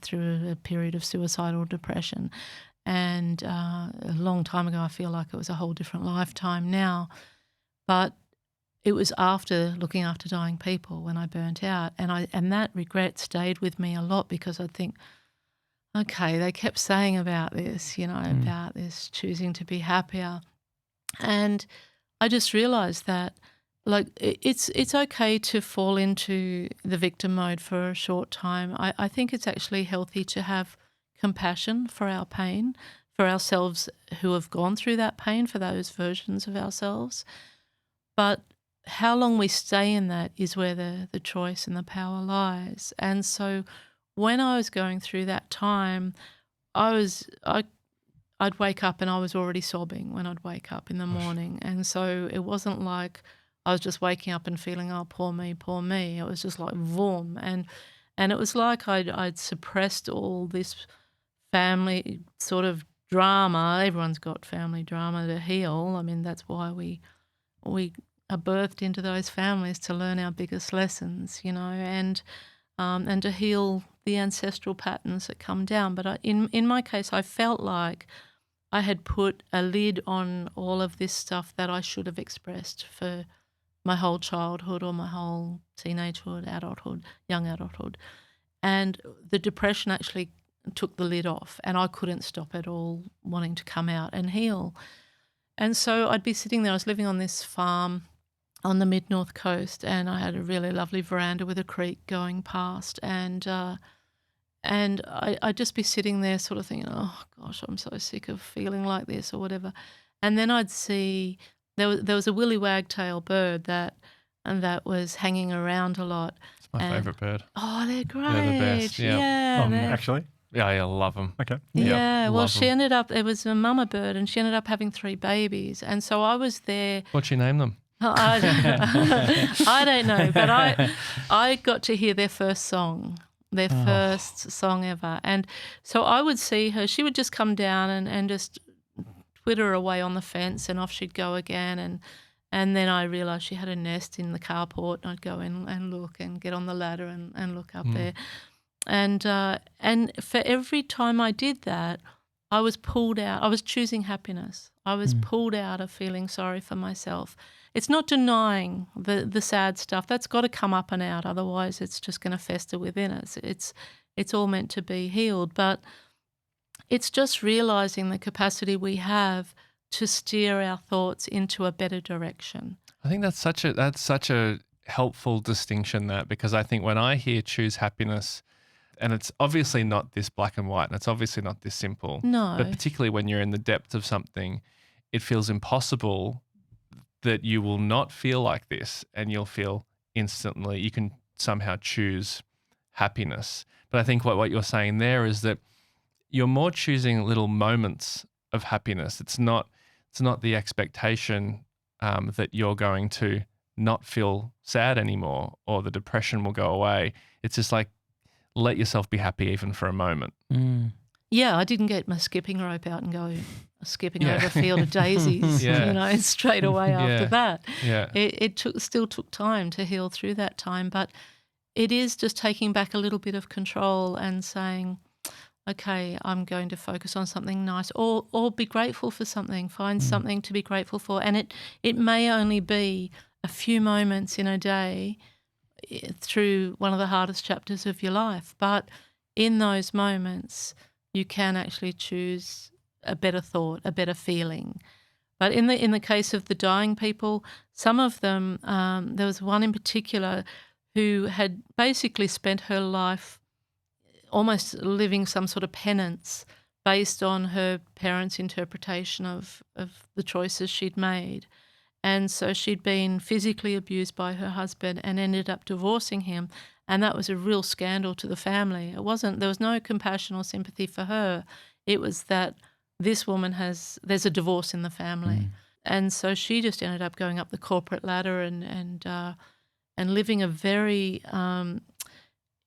through a period of suicidal depression, and a long time ago, I feel like it was a whole different lifetime now. But it was after looking after dying people when I burnt out, and that regret stayed with me a lot, because I think, okay, they kept saying about this, about this choosing to be happier, and I just realised that, like, it's okay to fall into the victim mode for a short time. I think it's actually healthy to have compassion for our pain, for ourselves who have gone through that pain, for those versions of ourselves. But how long we stay in that is where the choice and the power lies. And so when I was going through that time, I'd wake up and I was already sobbing when I'd wake up in the morning. And so it wasn't like I was just waking up and feeling, oh, poor me, poor me. It was just like, vroom. And it was like I'd suppressed all this family sort of drama. Everyone's got family drama to heal. I mean, that's why we are birthed into those families, to learn our biggest lessons, and to heal the ancestral patterns that come down. But in my case, I felt like I had put a lid on all of this stuff that I should have expressed for my whole childhood or my whole teenagehood, adulthood, young adulthood. And the depression actually took the lid off, and I couldn't stop it all wanting to come out and heal. And so I'd be sitting there. I was living on this farm on the mid-north coast, and I had a really lovely veranda with a creek going past, and I'd just be sitting there sort of thinking, oh, gosh, I'm so sick of feeling like this or whatever. And then I'd see there was a willy wagtail bird that was hanging around a lot. It's my favourite bird. Oh, they're great. They're the best, yeah. Actually? Yeah, I love them. Okay. Yeah, well, love she ended up, it was a mama bird, and she ended up having 3 babies. And so I was there. What'd you name them? I don't know, but I got to hear their first song. Their first song ever. And so I would see her, she would just come down and just twitter away on the fence, and off she'd go again. And then I realised she had a nest in the carport, and I'd go in and look and get on the ladder and look up there. And for every time I did that, I was pulled out. I was choosing happiness. I was pulled out of feeling sorry for myself. It's not denying the sad stuff. That's got to come up and out. Otherwise, it's just going to fester within us. It's all meant to be healed. But it's just realising the capacity we have to steer our thoughts into a better direction. I think that's such a helpful distinction, that, because I think when I hear choose happiness, and it's obviously not this black and white, and it's obviously not this simple. No. But particularly when you're in the depth of something, it feels impossible that you will not feel like this, and you'll feel instantly, you can somehow choose happiness. But I think what you're saying there is that you're more choosing little moments of happiness. It's not the expectation that you're going to not feel sad anymore, or the depression will go away. It's just like, let yourself be happy even for a moment. Yeah, I didn't get my skipping rope out and go skipping over a field of daisies, straight away after that. Yeah. It still took time to heal through that time, but it is just taking back a little bit of control and saying, okay, I'm going to focus on something nice, or be grateful for something, find something to be grateful for. And it may only be a few moments in a day through one of the hardest chapters of your life. But in those moments, you can actually choose a better thought, a better feeling. But in the case of the dying people, some of them, there was one in particular who had basically spent her life almost living some sort of penance based on her parents' interpretation of the choices she'd made. And so she'd been physically abused by her husband and ended up divorcing him. And that was a real scandal to the family. There was no compassion or sympathy for her. It was that this woman there's a divorce in the family. And so she just ended up going up the corporate ladder and living a very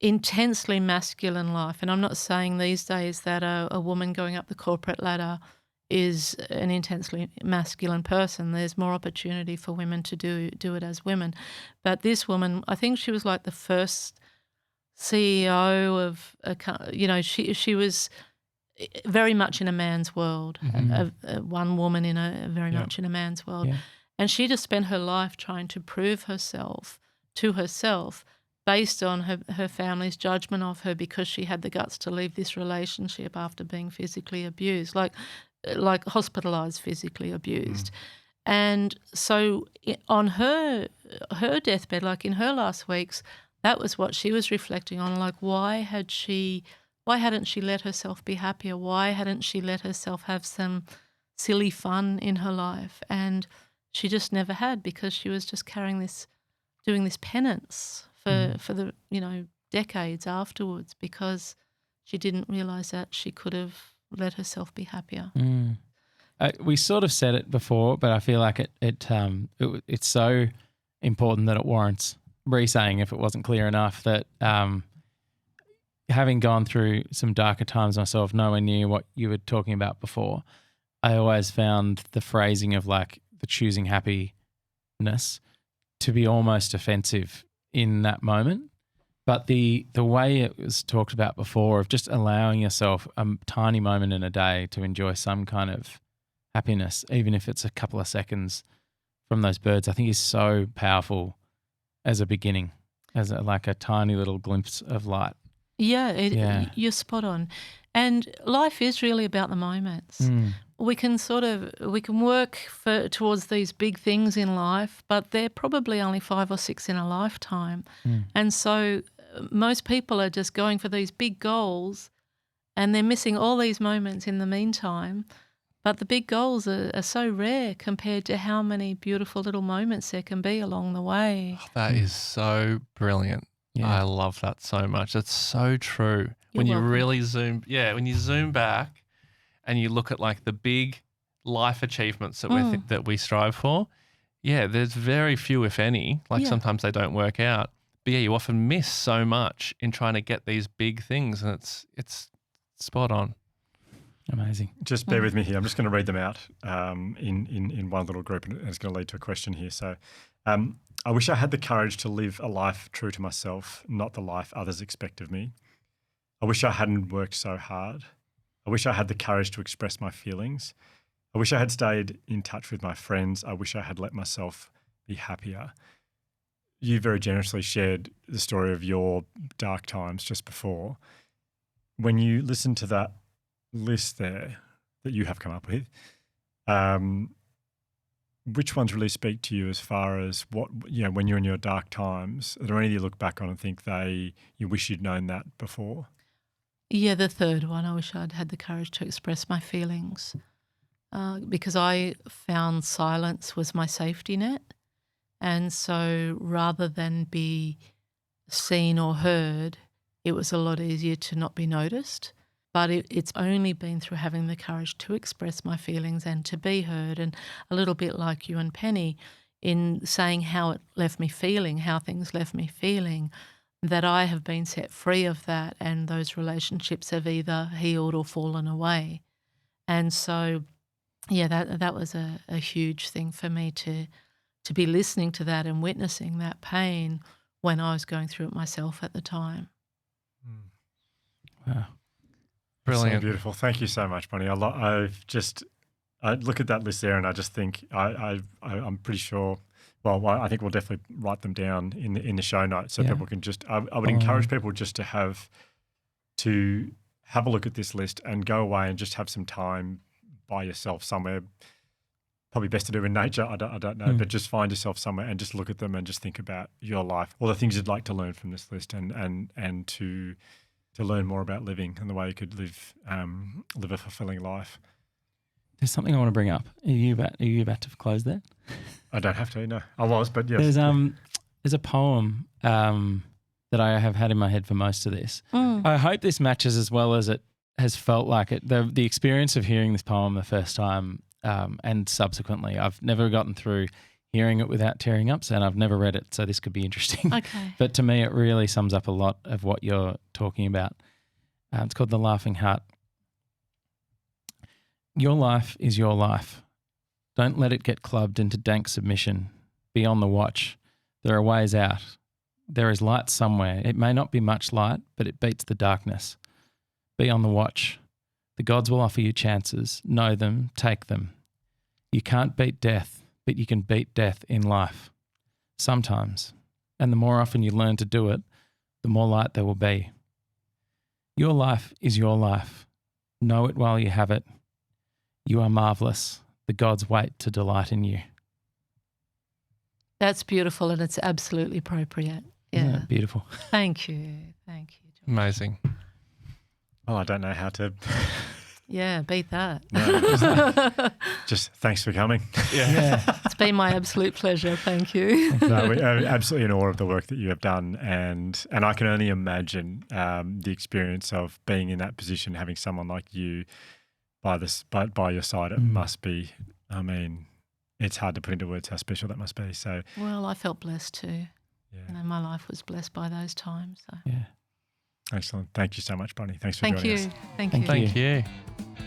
intensely masculine life. And I'm not saying these days that a woman going up the corporate ladder is an intensely masculine person. There's more opportunity for women to do it as women. But this woman, I think she was like the first CEO of she was very much in a man's world, one woman in a very much in a man's world. Yeah. And she just spent her life trying to prove herself to herself based on her family's judgment of her, because she had the guts to leave this relationship after being physically abused, like hospitalized, physically abused. And so on her deathbed, like in her last weeks, that was what she was reflecting on, like why hadn't she let herself be happier? Why hadn't she let herself have some silly fun in her life? And she just never had, because she was just doing this penance for the decades afterwards, because she didn't realise that she could have let herself be happier. We sort of said it before, but I feel like it's so important that it warrants re-saying if it wasn't clear enough, that having gone through some darker times myself, nowhere near what you were talking about before, I always found the phrasing of like the choosing happiness to be almost offensive in that moment. But the way it was talked about before, of just allowing yourself a tiny moment in a day to enjoy some kind of happiness, even if it's a couple of seconds from those birds, I think is so powerful as a beginning, like a tiny little glimpse of light. Yeah, you're spot on. And life is really about the moments. We can work towards these big things in life, but they're probably only 5 or 6 in a lifetime. And so most people are just going for these big goals, and they're missing all these moments in the meantime. But the big goals are so rare compared to how many beautiful little moments there can be along the way. Oh, that is so brilliant. Yeah. I love that so much. That's so true. You're welcome. When you zoom back and you look at like the big life achievements that we strive for, there's very few, if any. Sometimes they don't work out. But you often miss so much in trying to get these big things, and it's spot on. Amazing. Just bear with me here. I'm just going to read them out in one little group, and it's going to lead to a question here. So, I wish I had the courage to live a life true to myself, not the life others expect of me. I wish I hadn't worked so hard. I wish I had the courage to express my feelings. I wish I had stayed in touch with my friends. I wish I had let myself be happier. You very generously shared the story of your dark times just before. When you listen to that list there that you have come up with, which ones really speak to you as far as when you're in your dark times? Are there any you look back on and think you wish you'd known that before? Yeah, the third one, I wish I'd had the courage to express my feelings, because I found silence was my safety net. And so rather than be seen or heard, it was a lot easier to not be noticed. But it's only been through having the courage to express my feelings and to be heard, and a little bit like you and Penny in saying how it left me feeling, how things left me feeling, that I have been set free of that, and those relationships have either healed or fallen away. And so, that was a huge thing for me to be listening to that and witnessing that pain when I was going through it myself at the time. Wow. Brilliant. So beautiful. Thank you so much, Bronnie. I look at that list there and I just think I'm pretty sure. Well, I think we'll definitely write them down in the show notes so people can just. I would encourage people just to have a look at this list and go away and just have some time by yourself somewhere. Probably best to do in nature. I don't know, but just find yourself somewhere and just look at them and just think about your life, all the things you'd like to learn from this list, and to learn more about living and the way you could live a fulfilling life. There's something I want to bring up. Are you about to close there? I don't have to, no. I was, but yes. There's a poem that I have had in my head for most of this. I hope this matches as well as it has felt like it. The experience of hearing this poem the first time and subsequently, I've never gotten through hearing it without tearing up, and I've never read it, so this could be interesting. Okay. But to me, it really sums up a lot of what you're talking about. It's called The Laughing Heart. Your life is your life. Don't let it get clubbed into dank submission. Be on the watch. There are ways out. There is light somewhere. It may not be much light, but it beats the darkness. Be on the watch. The gods will offer you chances. Know them, take them. You can't beat death, but you can beat death in life. Sometimes. And the more often you learn to do it, the more light there will be. Your life is your life. Know it while you have it. You are marvellous. The gods wait to delight in you. That's beautiful, and it's absolutely appropriate. Yeah. Isn't that beautiful? Thank you. Thank you, George. Amazing. Well, I don't know how to. Yeah, beat that. No, just thanks for coming. It's been my absolute pleasure. Thank you. No, we're absolutely in awe of the work that you have done, and I can only imagine the experience of being in that position, having someone like you by your side. It must be. I mean, it's hard to put into words how special that must be. So, Well, I felt blessed too. yeah, You know, my life was blessed by those times. So. Yeah. excellent. Thank you so much, Bronnie. Thanks for Thank joining you. us. Thank you. Thank you. Thank you.